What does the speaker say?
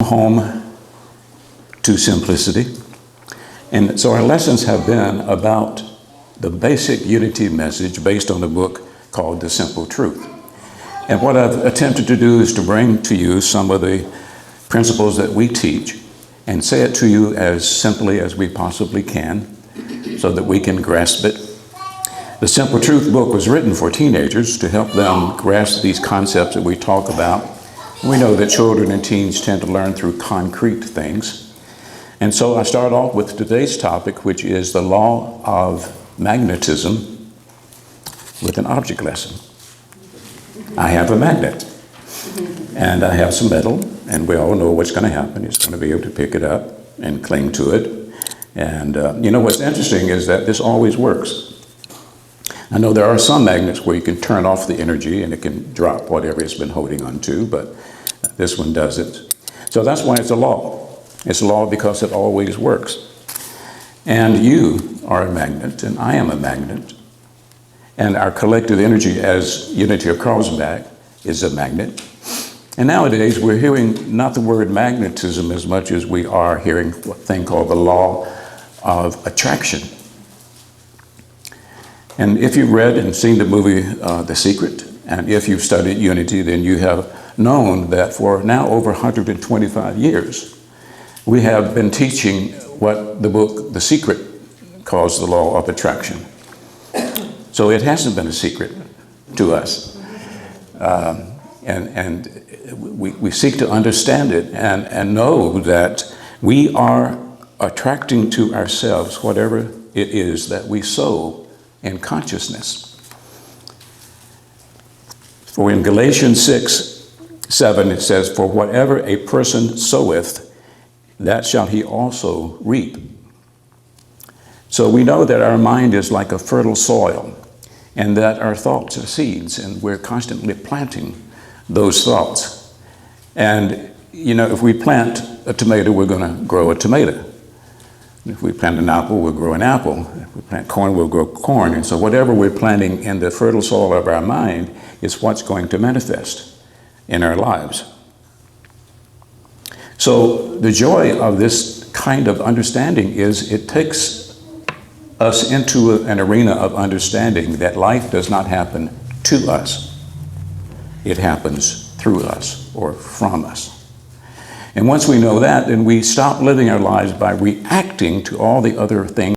home to simplicity. And so our lessons have been about the basic unity message based on a book called The Simple Truth. And what I've attempted to do is to bring to you some of the principles that we teach and say it to you as simply as we possibly can so that we can grasp it. The Simple Truth book was written for teenagers to help them grasp these concepts that we talk about. We know that children and teens tend to learn through concrete things. And so I start off with today's topic, which is the law of magnetism, with an object lesson. I have a magnet, and I have some metal, and we all know what's going to happen. It's going to be able to pick it up and cling to it. And you know what's interesting is that this always works. I know there are some magnets where you can turn off the energy and it can drop whatever it's been holding on to, but this one doesn't. So that's why it's a law. It's a law because it always works. And you are a magnet, and I am a magnet. And our collective energy as unity of Carlsbad is a magnet. And nowadays we're hearing not the word magnetism as much as we are hearing a thing called the law of attraction. And if you've read and seen the movie The Secret, and if you've studied unity, then you have known that for now over 125 years, we have been teaching what the book The Secret calls the law of attraction. So it hasn't been a secret to us. And we seek to understand it and know that we are attracting to ourselves whatever it is that we sow in consciousness. For in Galatians 6:7 it says, "For whatever a person soweth, that shall he also reap." So we know that our mind is like a fertile soil, and that our thoughts are seeds, and we're constantly planting those thoughts. And you know, if we plant a tomato, we're going to grow a tomato. If we plant an apple, we'll grow an apple. If we plant corn, we'll grow corn. And so whatever we're planting in the fertile soil of our mind is what's going to manifest in our lives. So the joy of this kind of understanding is it takes us into an arena of understanding that life does not happen to us. It happens through us or from us. And once we know that, then we stop living our lives by reacting to all the other things